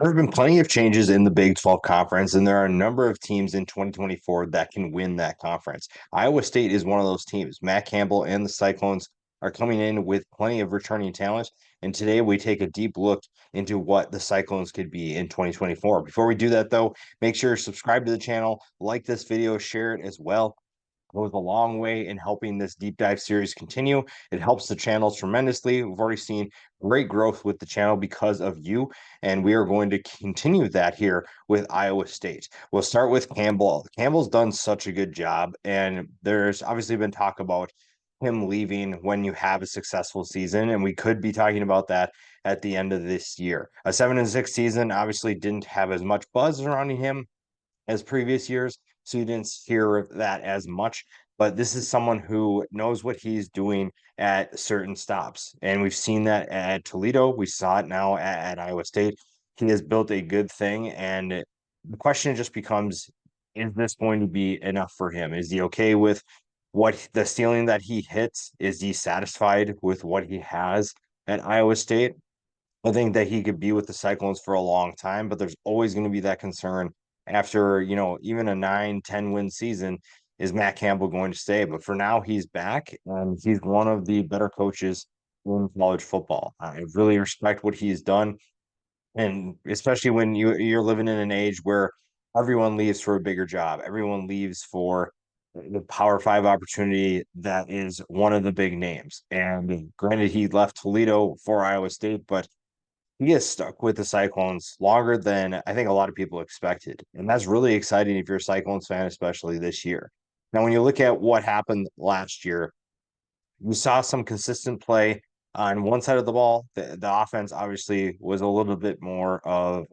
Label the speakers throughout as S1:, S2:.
S1: There have been plenty of changes in the Big 12 conference, and there are a number of teams in 2024 that can win that conference. Iowa State is one of those teams. Matt Campbell and the Cyclones are coming in with plenty of returning talent. And today we take a deep look into what the Cyclones could be in 2024. Before we do that, though, make sure to subscribe to the channel, like this video, share it as well. Goes a long way in helping this deep dive series continue. It helps the channel tremendously. We've already seen great growth with the channel because of you, and we are going to continue that here with Iowa State. We'll start with Campbell. Campbell's done such a good job, and there's obviously been talk about him leaving when you have a successful season, and we could be talking about that at the end of this year. A 7-6 season obviously didn't have as much buzz surrounding him as previous years, so you didn't hear that as much. But this is someone who knows what he's doing at certain stops. And we've seen that at Toledo. We saw it now at Iowa State. He has built a good thing. And the question just becomes, is this going to be enough for him? Is he okay with what the ceiling that he hits? Is he satisfied with what he has at Iowa State? I think that he could be with the Cyclones for a long time, but there's always going to be that concern after, even a 9-10 win season. Is Matt Campbell going to stay? But for now, he's back and he's one of the better coaches in college football. I really respect what he's done. And especially when you're living in an age where everyone leaves for a bigger job, everyone leaves for the Power Five opportunity that is one of the big names. And granted, he left Toledo for Iowa State, but he is stuck with the Cyclones longer than I think a lot of people expected. And that's really exciting if you're a Cyclones fan, especially this year. Now, when you look at what happened last year, you saw some consistent play on one side of the ball. The offense obviously was a little bit more of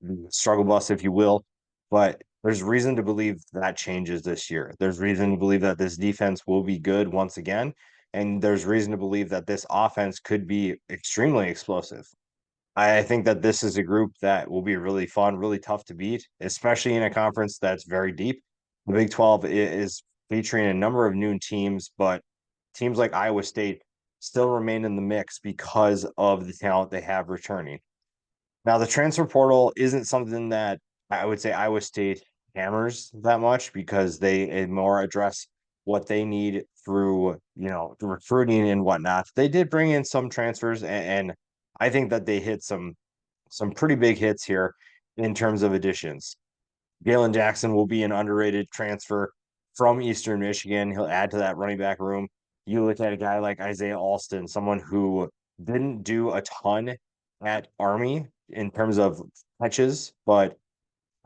S1: the struggle bus, if you will, but there's reason to believe that changes this year. There's reason to believe that this defense will be good once again. And there's reason to believe that this offense could be extremely explosive. I think that this is a group that will be really fun, really tough to beat, especially in a conference that's very deep. The Big 12 is featuring a number of new teams, but teams like Iowa State still remain in the mix because of the talent they have returning. Now, the transfer portal isn't something that I would say Iowa State hammers that much because they more address what they need through, the recruiting and whatnot. They did bring in some transfers, and I think that they hit some pretty big hits here in terms of additions. Galen Jackson will be an underrated transfer from Eastern Michigan. He'll add to that running back room. You look at a guy like Isaiah Alston, someone who didn't do a ton at Army in terms of catches, but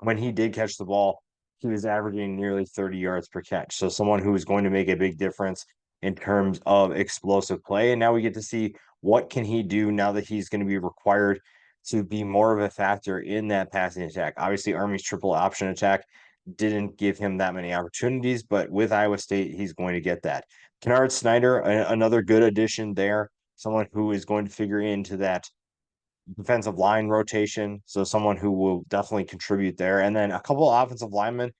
S1: when he did catch the ball, he was averaging nearly 30 yards per catch. So someone who is going to make a big difference in terms of explosive play. And now we get to see what can he do now that he's going to be required to be more of a factor in that passing attack. Obviously, Army's triple option attack didn't give him that many opportunities, but with Iowa State, he's going to get that. Kennard Snyder, another good addition there, someone who is going to figure into that defensive line rotation. So someone who will definitely contribute there. And then a couple of offensive linemen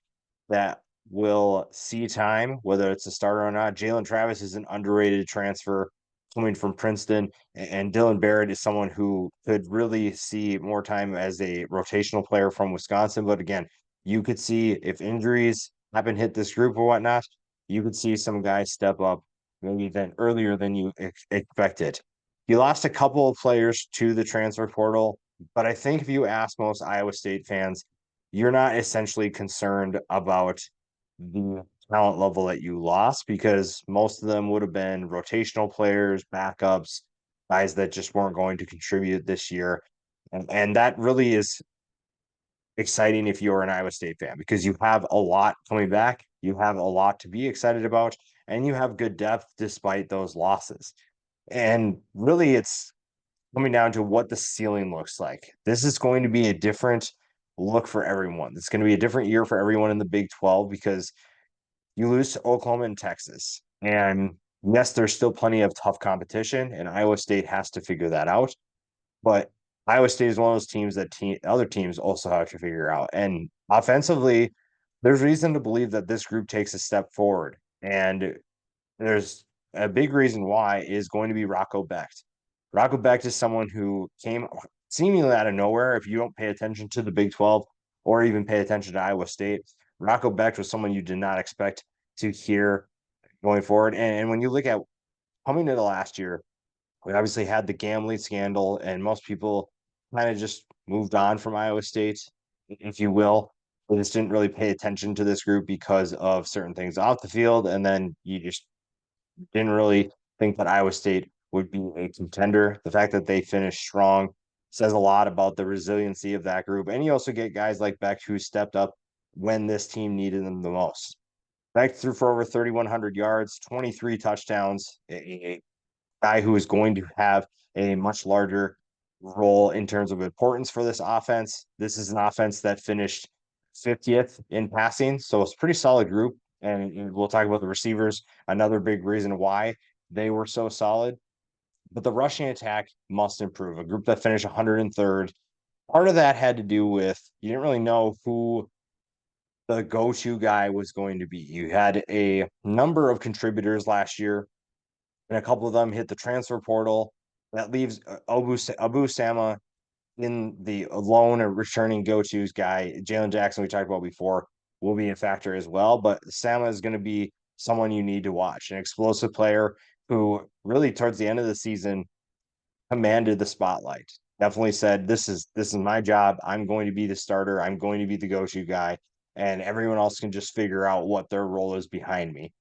S1: that will see time, whether it's a starter or not. Jalen Travis is an underrated transfer coming from Princeton, and Dylan Barrett is someone who could really see more time as a rotational player from Wisconsin. But again, you could see if injuries happen hit this group or whatnot, you could see some guys step up maybe then earlier than you expected. You lost a couple of players to the transfer portal, but I think if you ask most Iowa State fans, you're not essentially concerned about the talent level that you lost because most of them would have been rotational players, backups, guys that just weren't going to contribute this year. And that really is exciting if you're an Iowa State fan because you have a lot coming back, you have a lot to be excited about, and you have good depth despite those losses. And really, it's coming down to what the ceiling looks like. This is going to be a different look for everyone. It's going to be a different year for everyone in the Big 12 because you lose to Oklahoma and Texas. And yes, there's still plenty of tough competition, and Iowa State has to figure that out. But Iowa State is one of those teams that other teams also have to figure out. And offensively, there's reason to believe that this group takes a step forward. And there's a big reason why is going to be Rocco Becht. Rocco Becht is someone who came seemingly out of nowhere if you don't pay attention to the Big 12 or even pay attention to Iowa State. Rocco Becht was someone you did not expect to hear going forward. And when you look at coming into last year, we obviously had the gambling scandal, and most people kind of just moved on from Iowa State, if you will. They just didn't really pay attention to this group because of certain things off the field. And then you just didn't really think that Iowa State would be a contender. The fact that they finished strong says a lot about the resiliency of that group. And you also get guys like Beck who stepped up when this team needed them the most. Beck threw for over 3,100 yards, 23 touchdowns, a guy who is going to have a much larger role in terms of importance for this offense. This is an offense that finished 50th in passing, so it's a pretty solid group. And we'll talk about the receivers, another big reason why they were so solid. But the rushing attack must improve. A group that finished 103rd. Part of that had to do with you didn't really know who the go-to guy was going to be. You had a number of contributors last year and a couple of them hit the transfer portal. That leaves Abu Sama in the lone or returning go-tos guy. Jalen Jackson, we talked about before, will be a factor as well. But Sama is going to be someone you need to watch, an explosive player who really towards the end of the season commanded the spotlight. Definitely said, this is my job. I'm going to be the starter. I'm going to be the go-to guy, and everyone else can just figure out what their role is behind me.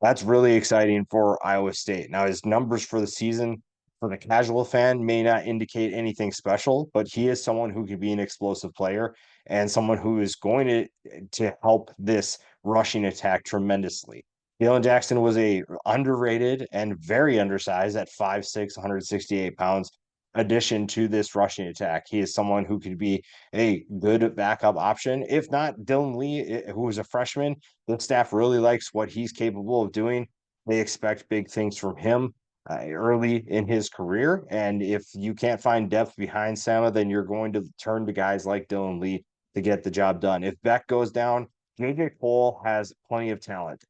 S1: That's really exciting for Iowa State. Now, his numbers for the season for the casual fan may not indicate anything special, but he is someone who can be an explosive player and someone who is going to help this rushing attack tremendously. Jalen Jackson was a underrated and very undersized at 5'6", 168 pounds addition to this rushing attack. He is someone who could be a good backup option. If not, Dylan Lee, who was a freshman, the staff really likes what he's capable of doing. They expect big things from him early in his career. And if you can't find depth behind Sama, then you're going to turn to guys like Dylan Lee to get the job done. If Beck goes down, JJ Cole has plenty of talent.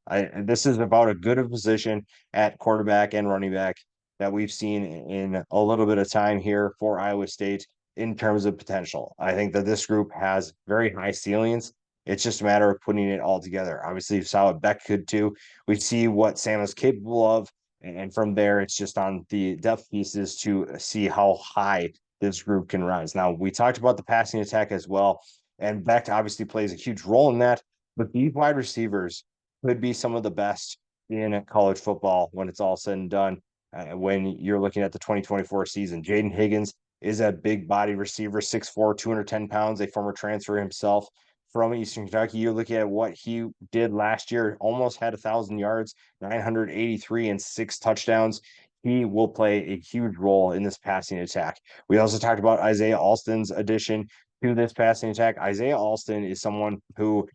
S1: This is about as good a position at quarterback and running back that we've seen in a little bit of time here for Iowa State in terms of potential. I think that this group has very high ceilings. It's just a matter of putting it all together. Obviously, you saw what Beck could do. We see what Sam is capable of. And from there, it's just on the depth pieces to see how high this group can rise. Now, we talked about the passing attack as well. And Beck obviously plays a huge role in that. But these wide receivers could be some of the best in college football when it's all said and done. When you're looking at the 2024 season, Jaden Higgins is a big body receiver, 6'4", 210 pounds, a former transfer himself from Eastern Kentucky. You're looking at what he did last year, almost had 1,000 yards, 983 and 6 touchdowns. He will play a huge role in this passing attack. We also talked about Isaiah Alston's addition to this passing attack. Isaiah Alston is someone who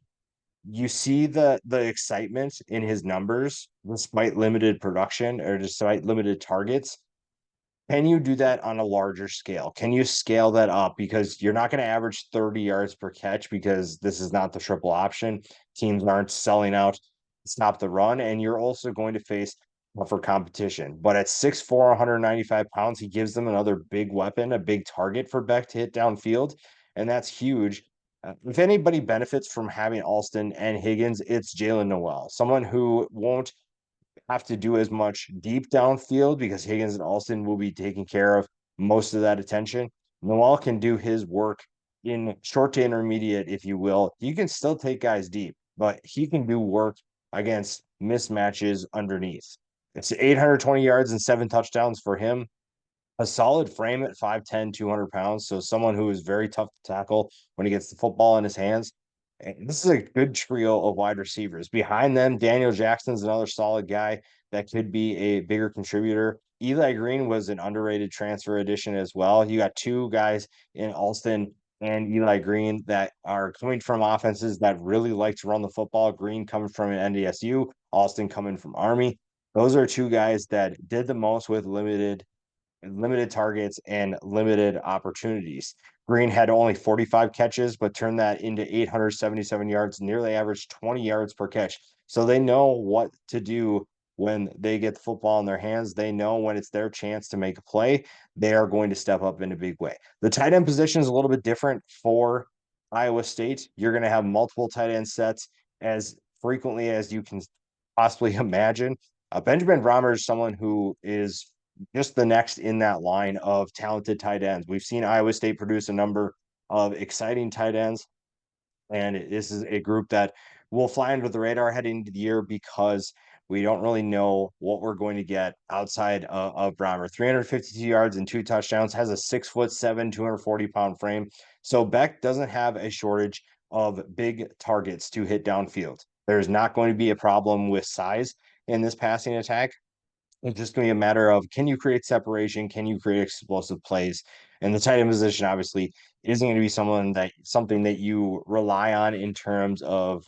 S1: you see the excitement in his numbers despite limited production or despite limited targets. Can you do that on a larger scale? Can you scale that up? Because you're not going to average 30 yards per catch because this is not the triple option. Teams aren't selling out to stop the run, and you're also going to face tougher competition. But at 6'4", 195 pounds, he gives them another big weapon, a big target for Beck to hit downfield, and that's huge. If anybody benefits from having Alston and Higgins, it's Jalen Noel, someone who won't have to do as much deep downfield because Higgins and Alston will be taking care of most of that attention. Noel can do his work in short to intermediate, if you will. You can still take guys deep, but he can do work against mismatches underneath. It's 820 yards and 7 touchdowns for him. A solid frame at 5'10", 200 pounds. So someone who is very tough to tackle when he gets the football in his hands. And this is a good trio of wide receivers. Behind them, Daniel Jackson's another solid guy that could be a bigger contributor. Eli Green was an underrated transfer addition as well. You got two guys in Alston and Eli Green that are coming from offenses that really like to run the football. Green coming from an NDSU, Alston coming from Army. Those are two guys that did the most with limited targets and limited opportunities. Green had only 45 catches, but turned that into 877 yards, nearly averaged 20 yards per catch. So they know what to do when they get the football in their hands, they know when it's their chance to make a play, they are going to step up in a big way. The tight end position is a little bit different for Iowa State. You're going to have multiple tight end sets as frequently as you can possibly imagine. Benjamin Brahmer is someone who is just the next in that line of talented tight ends. We've seen Iowa State produce a number of exciting tight ends, and this is a group that will fly under the radar heading into the year because we don't really know what we're going to get outside of Brahmer. 352 yards and 2 touchdowns, has a 6'7", 240-pound frame. So Beck doesn't have a shortage of big targets to hit downfield. There's not going to be a problem with size in this passing attack. It's just going to be a matter of, can you create separation? Can you create explosive plays? And the tight end position obviously isn't going to be something that you rely on in terms of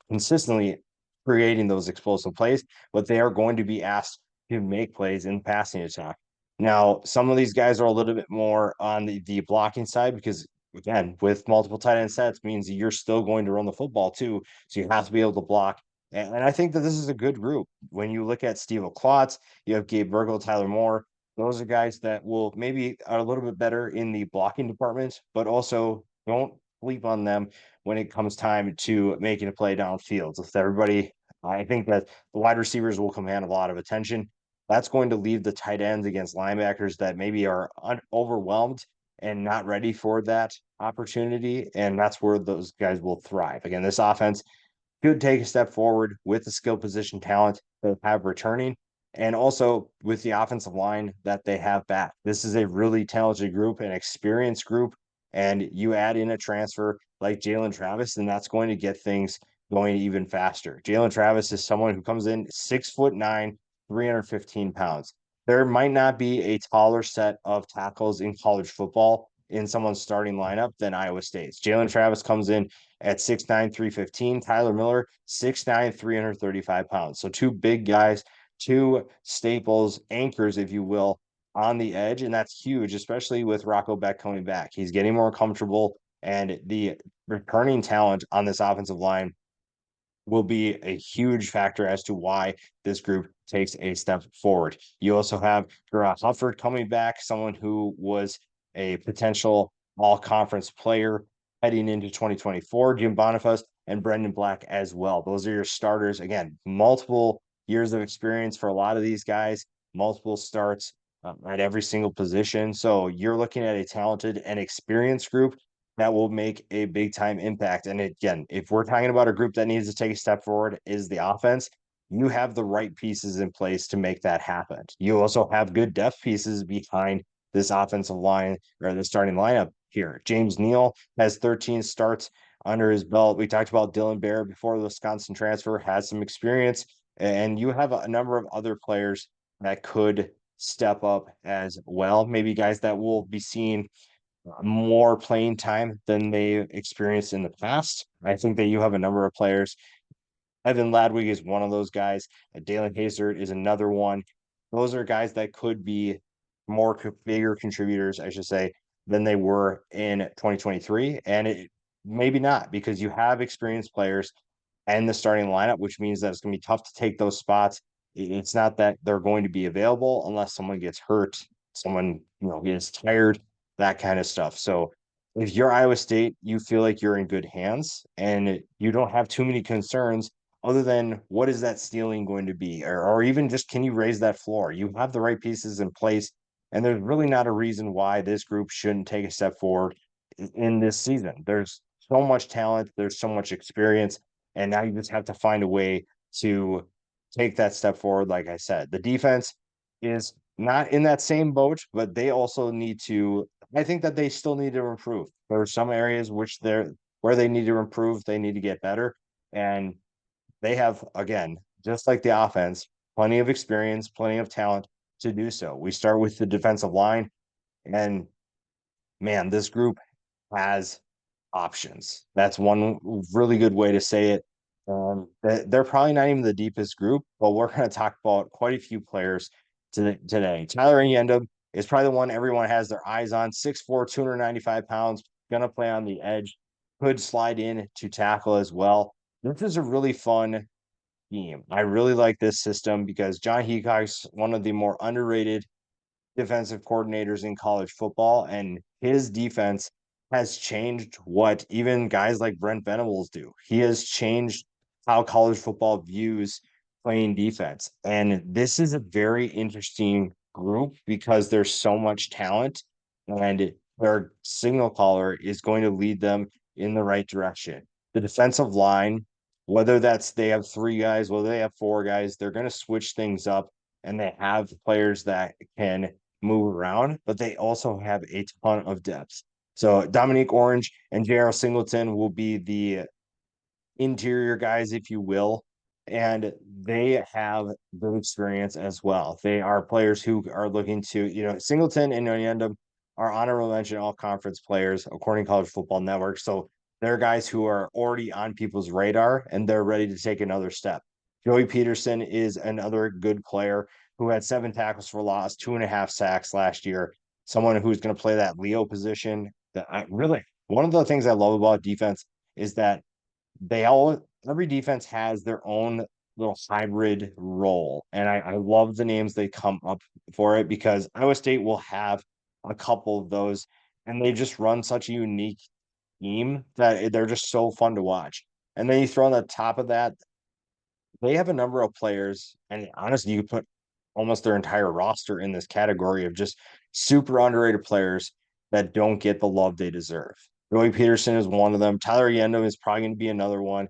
S1: consistently creating those explosive plays, but they are going to be asked to make plays in passing attack. Now, some of these guys are a little bit more on the blocking side because, again, with multiple tight end sets means you're still going to run the football too. So you have to be able to block. And I think that this is a good group. When you look at Steve Klotz, you have Gabe Burgle, Tyler Moore. Those are guys that will maybe are a little bit better in the blocking department, but also don't sleep on them when it comes time to making a play downfield. With everybody, I think that the wide receivers will command a lot of attention. That's going to leave the tight ends against linebackers that maybe are overwhelmed and not ready for that opportunity. And that's where those guys will thrive. Again, this offense could take a step forward with the skill position talent they have returning, and also with the offensive line that they have back. This is a really talented group, an experienced group, and you add in a transfer like Jalen Travis, and that's going to get things going even faster. Jalen Travis is someone who comes in 6'9", 315 pounds. There might not be a taller set of tackles in college football in someone's starting lineup than Iowa State's. Jalen Travis comes in at 6'9", 315. Tyler Miller, 6'9", 335 pounds. So two big guys, two staples, anchors, if you will, on the edge. And that's huge, especially with Rocco Beck coming back. He's getting more comfortable, and the returning talent on this offensive line will be a huge factor as to why this group takes a step forward. You also have Gerard Hufford coming back, someone who was a potential all-conference player heading into 2024, Jim Boniface and Brendan Black as well. Those are your starters. Again, multiple years of experience for a lot of these guys, multiple starts at every single position. So you're looking at a talented and experienced group that will make a big time impact. And again, if we're talking about a group that needs to take a step forward is the offense, you have the right pieces in place to make that happen. You also have good depth pieces behind this offensive line or the starting lineup here. James Neal has 13 starts under his belt. We talked about Dylan Bear before the Wisconsin transfer, has some experience, and you have a number of other players that could step up as well. Maybe guys that will be seen more playing time than they experienced in the past. I think that you have a number of players. Evan Ladwig is one of those guys. Dalen Hazard is another one. Those are guys that could be bigger contributors, I should say, than they were in 2023. And maybe not, because you have experienced players and the starting lineup, which means that it's going to be tough to take those spots. It's not that they're going to be available unless someone gets hurt, someone gets tired, that kind of stuff. So if you're Iowa State, you feel like you're in good hands and you don't have too many concerns other than what is that ceiling going to be, or even just can you raise that floor? You have the right pieces in place, and there's really not a reason why this group shouldn't take a step forward in this season. There's so much talent, there's so much experience, and now you just have to find a way to take that step forward. Like I said, the defense is not in that same boat, but they also need to. I think that they still need to improve. There are some areas where they need to improve. They need to get better, and they have, again, just like the offense, plenty of experience, plenty of talent to do so. We start with the defensive line, and man, this group has options. That's one really good way to say it. They're probably not even the deepest group, but we're going to talk about quite a few players today. Tyler Anyenda is probably the one everyone has their eyes on. 6'4", 295 pounds, going to play on the edge, could slide in to tackle as well. This is a really fun scheme. I really like this system because John Heacock's one of the more underrated defensive coordinators in college football, and his defense has changed what even guys like Brent Venables do. He has changed how college football views playing defense. And this is a very interesting group because there's so much talent, and their signal caller is going to lead them in the right direction. The defensive line, whether that's they have three guys, whether they have four guys, they're going to switch things up, and they have players that can move around, but they also have a ton of depth. So Dominique Orange and J.R. Singleton will be the interior guys, if you will, and they have good experience as well. They are players who are looking to, Singleton and Oyendem are honorable mention all conference players according to College Football Network. So they're guys who are already on people's radar and they're ready to take another step. Joey Peterson is another good player who had 7 tackles for loss, 2.5 sacks last year. Someone who's going to play that Leo position. That I really one of the things I love about defense is that every defense has their own little hybrid role. And I love the names they come up for it because Iowa State will have a couple of those, and they just run such a unique team that they're just so fun to watch. And then you throw on the top of that, they have a number of players, and honestly, you could put almost their entire roster in this category of just super underrated players that don't get the love they deserve. Joey Peterson is one of them. Tyler Yendo is probably going to be another one.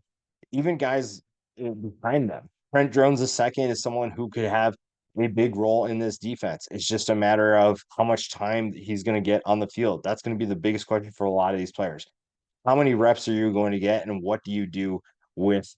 S1: Even guys behind them. Trent Jones the second is someone who could have a big role in this defense. It's just a matter of how much time he's going to get on the field. That's going to be the biggest question for a lot of these players. How many reps are you going to get, and what do you do with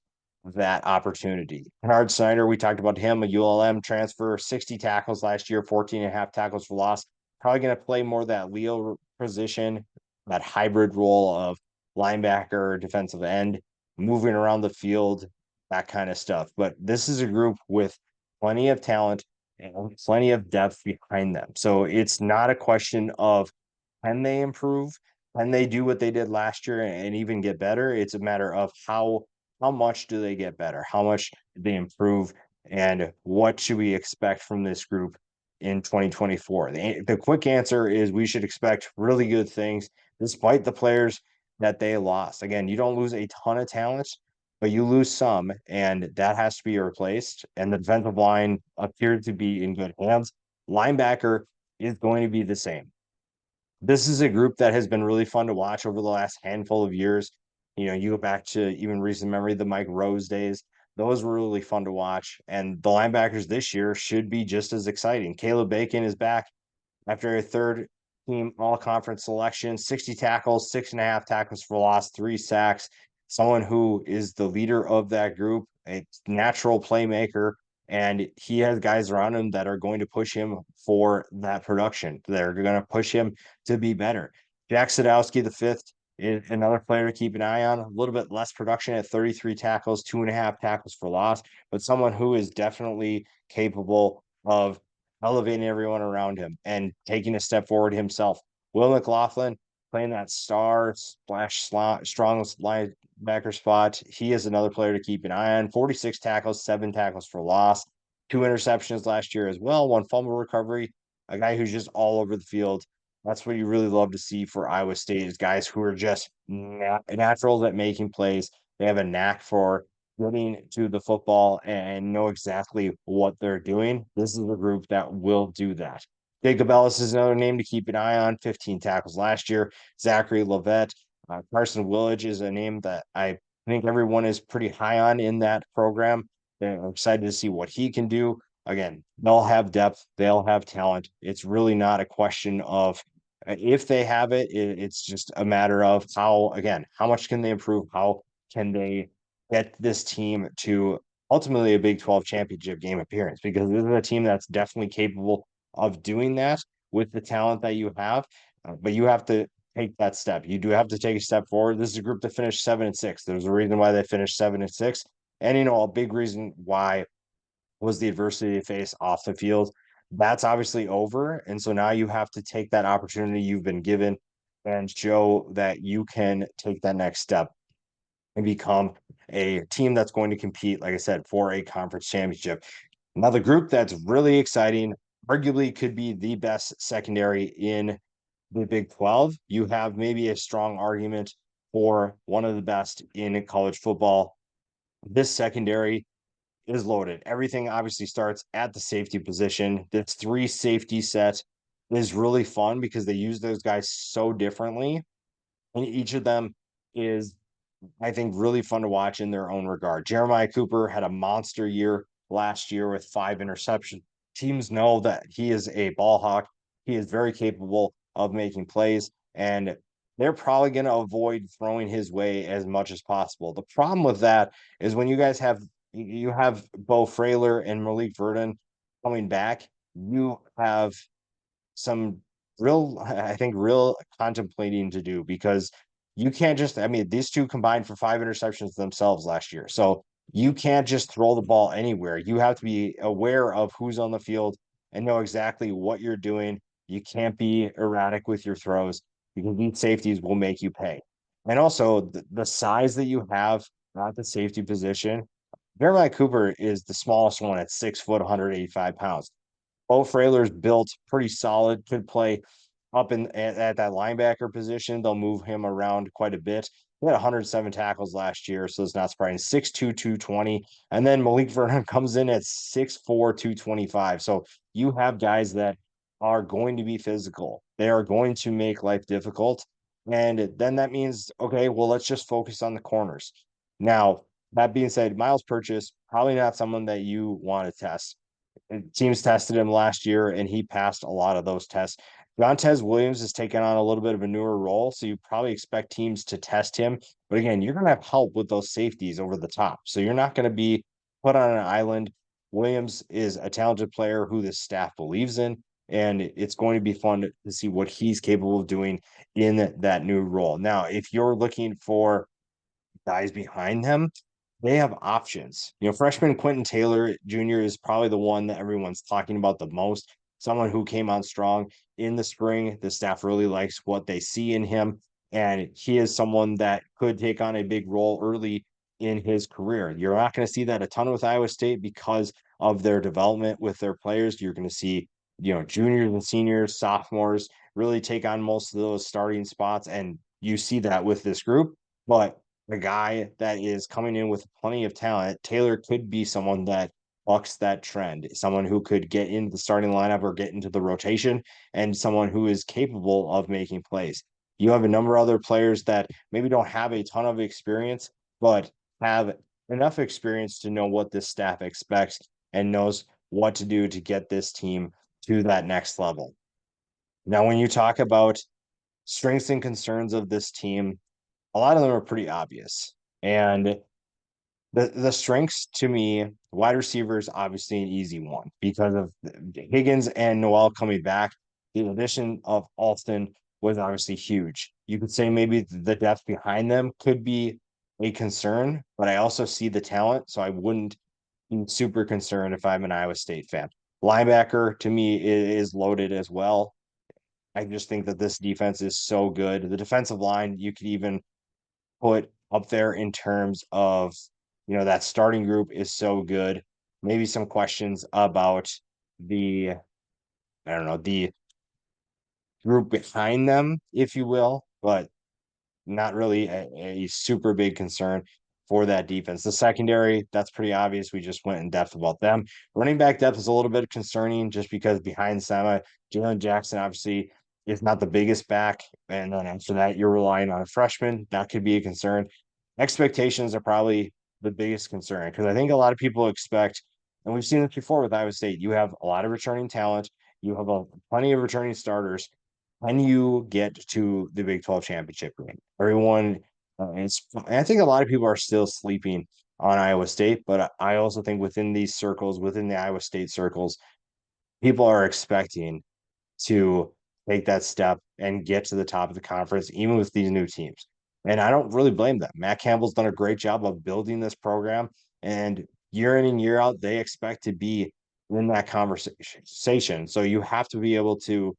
S1: that opportunity? Bernard Snyder, we talked about him, a ULM transfer, 60 tackles last year, 14 and a half tackles for loss. Probably going to play more of that Leo position, that hybrid role of linebacker, defensive end, moving around the field, that kind of stuff. But this is a group with plenty of talent and plenty of depth behind them. So it's not a question of can they improve? Can they do what they did last year and even get better? It's a matter of how much do they get better? How much do they improve? And what should we expect from this group in 2024? The quick answer is we should expect really good things despite the players that they lost. Again, you don't lose a ton of talent, but you lose some, and that has to be replaced. And the defensive line appeared to be in good hands. Linebacker is going to be the same. This is a group that has been really fun to watch over the last handful of years. You go back to even recent memory, the Mike Rose days. Those were really fun to watch. And the linebackers this year should be just as exciting. Caleb Bacon is back after a third team all conference selection, 60 tackles, 6.5 tackles for loss, 3 sacks. Someone who is the leader of that group, a natural playmaker, and he has guys around him that are going to push him for that production. They're going to push him to be better. Jack Sadowski, the fifth, is another player to keep an eye on. A little bit less production at 33 tackles, 2.5 tackles for loss, but someone who is definitely capable of elevating everyone around him and taking a step forward himself. Will McLaughlin playing that strong linebacker spot. He is another player to keep an eye on. 46 tackles, 7 tackles for loss, 2 interceptions last year as well, 1 fumble recovery. A guy who's just all over the field. That's what you really love to see for Iowa State is guys who are just naturals at making plays. They have a knack for getting to the football and know exactly what they're doing. This is a group that will do that. Jacob Ellis is another name to keep an eye on. 15 tackles last year. Zachary Lovett, Carson Willage is a name that I think everyone is pretty high on in that program. They're excited to see what he can do. Again, they'll have depth, they'll have talent. It's really not a question of if they have it, it's just a matter of how much can they improve? How can they get this team to ultimately a Big 12 championship game appearance? Because this is a team that's definitely capable of doing that with the talent that you have. But you have to take that step. You do have to take a step forward. This is a group that finished 7-6. There's a reason why they finished 7-6. And a big reason why was the adversity they face off the field. That's obviously over. And so now you have to take that opportunity you've been given and show that you can take that next step. and become a team that's going to compete, like I said, for a conference championship. Now, the group that's really exciting, arguably could be the best secondary in the Big 12. You have maybe a strong argument for one of the best in college football. This secondary is loaded. Everything obviously starts at the safety position. This three safety set is really fun because they use those guys so differently. And each of them is, I think, really fun to watch in their own regard. Jeremiah Cooper had a monster year last year with 5 interceptions. Teams know that he is a ball hawk. He is very capable of making plays, and they're probably going to avoid throwing his way as much as possible. The problem with that is when you have Bo Frailer and Malik Verdon coming back, you have some I think, real contemplating to do because you can't just, I mean, these two combined for 5 interceptions themselves last year. So you can't just throw the ball anywhere. You have to be aware of who's on the field and know exactly what you're doing. You can't be erratic with your throws because these safeties will make you pay. And also the size that you have at the safety position. Jeremiah Cooper is the smallest one at 6 foot, 185 pounds. Bo Frailer's built pretty solid, could play up at that linebacker position. They'll move him around quite a bit. He had 107 tackles last year, so it's not surprising. 6'2", 220. And then Malik Vernon comes in at 6'4", 225. So you have guys that are going to be physical. They are going to make life difficult. And then that means, okay, well, let's just focus on the corners. Now, that being said, Miles Purchase, probably not someone that you want to test. Teams tested him last year and he passed a lot of those tests. Montez Williams has taken on a little bit of a newer role, so you probably expect teams to test him. But again, you're going to have help with those safeties over the top. So you're not going to be put on an island. Williams is a talented player who the staff believes in, and it's going to be fun to see what he's capable of doing in that new role. Now, if you're looking for guys behind them, they have options. You know, freshman Quentin Taylor Jr. is probably the one that everyone's talking about the most. Someone who came on strong in the spring. The staff really likes what they see in him. And he is someone that could take on a big role early in his career. You're not going to see that a ton with Iowa State because of their development with their players. You're going to see, juniors and seniors, sophomores really take on most of those starting spots. And you see that with this group. But a guy that is coming in with plenty of talent, Taylor could be someone that bucks that trend, someone who could get into the starting lineup or get into the rotation, and someone who is capable of making plays. You have a number of other players that maybe don't have a ton of experience, but have enough experience to know what this staff expects and knows what to do to get this team to that next level. Now, when you talk about strengths and concerns of this team, a lot of them are pretty obvious. And the strengths to me, wide receivers obviously an easy one because of Higgins and Noel coming back. The addition of Alston was obviously huge. You could say maybe the depth behind them could be a concern, but I also see the talent, so I wouldn't be super concerned if I'm an Iowa State fan. Linebacker to me is loaded as well. I just think that this defense is so good. The defensive line, you could even put up there in terms of, that starting group is so good. Maybe some questions about the, I don't know, the group behind them, if you will, but not really a super big concern for that defense. The secondary, that's pretty obvious. We just went in depth about them. Running back depth is a little bit concerning just because behind Sama, Jalen Jackson obviously is not the biggest back. And then after that, you're relying on a freshman. That could be a concern. Expectations are probably the biggest concern because I think a lot of people expect, and we've seen this before with Iowa State, you have a lot of returning talent. You have plenty of returning starters. When you get to the Big 12 championship game, everyone, I think a lot of people are still sleeping on Iowa State, but I also think within these circles, within the Iowa State circles, people are expecting to take that step and get to the top of the conference, even with these new teams. And I don't really blame them. Matt Campbell's done a great job of building this program, and year in and year out, they expect to be in that conversation. So you have to be able to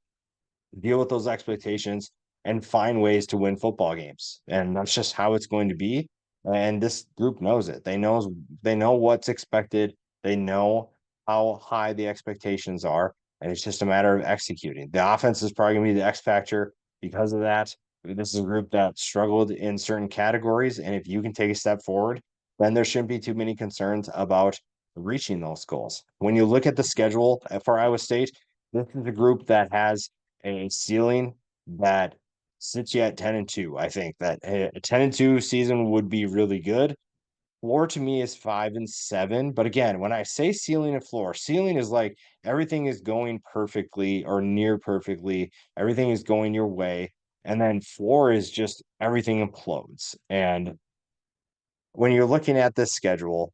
S1: deal with those expectations and find ways to win football games. And that's just how it's going to be. And this group knows it. They know what's expected. They know how high the expectations are, and it's just a matter of executing. The offense is probably going to be the X factor because of that. This is a group that struggled in certain categories, and if you can take a step forward, then there shouldn't be too many concerns about reaching those goals. When you look at the schedule for Iowa State, this is a group that has a ceiling that sits you at 10-2. I think that a 10-2 season would be really good. Floor to me is 5-7. But again, when I say ceiling and floor, ceiling is like everything is going perfectly or near perfectly, everything is going your way. And then floor is just everything implodes. And when you're looking at this schedule,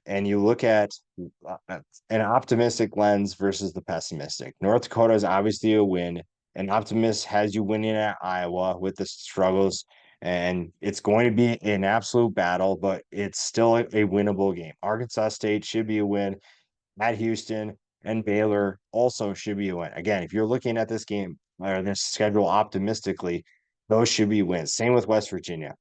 S1: and you look at an optimistic lens versus the pessimistic. North Dakota is obviously a win. An optimist has you winning at Iowa with the struggles, and it's going to be an absolute battle, but it's still a winnable game. Arkansas State should be a win at Houston, and Baylor also should be a win. Again, if you're looking at this game or this schedule optimistically, those should be wins. Same with West Virginia.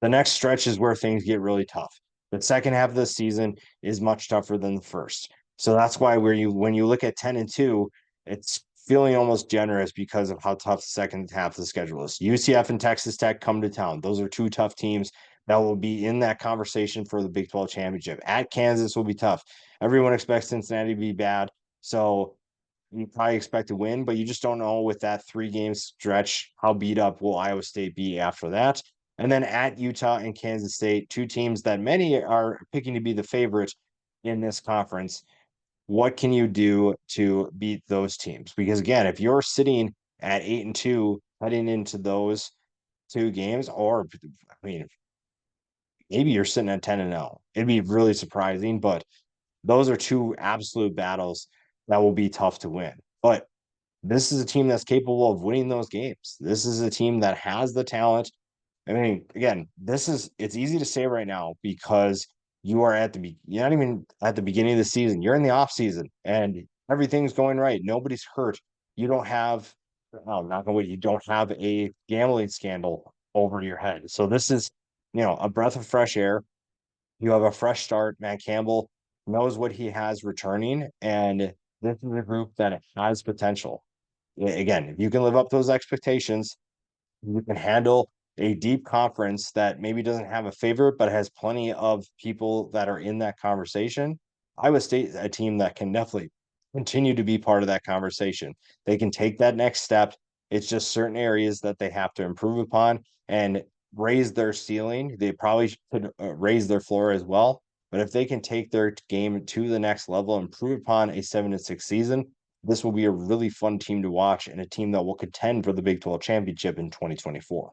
S1: The next stretch is where things get really tough. The second half of the season is much tougher than the first. So that's why when you look at 10-2, it's feeling almost generous because of how tough the second half of the schedule is. UCF and Texas Tech come to town. Those are two tough teams that will be in that conversation for the Big 12 championship. At Kansas will be tough. Everyone expects Cincinnati to be bad. So you probably expect to win, but you just don't know with that 3 game stretch how beat up will Iowa State be after that. And then at Utah and Kansas State, two teams that many are picking to be the favorites in this conference. What can you do to beat those teams? Because again, if you're sitting at 8-2 heading into those 2 games, or I mean, maybe you're sitting at 10-0. It'd be really surprising, but those are two absolute battles that will be tough to win. But this is a team that's capable of winning those games. This is a team that has the talent. I mean, again, it's easy to say right now because you are you're not even at the beginning of the season. You're in the off season and everything's going right. Nobody's hurt. You don't have, oh, not gonna wait. You don't have a gambling scandal over your head. So this is, a breath of fresh air. You have a fresh start. Matt Campbell knows what he has returning, and this is a group that has potential. Again, if you can live up to those expectations, you can handle a deep conference that maybe doesn't have a favorite, but has plenty of people that are in that conversation. Iowa State is a team that can definitely continue to be part of that conversation. They can take that next step. It's just certain areas that they have to improve upon and raise their ceiling. They probably should raise their floor as well. But if they can take their game to the next level, improve upon a 7-6 season, this will be a really fun team to watch and a team that will contend for the Big 12 championship in 2024.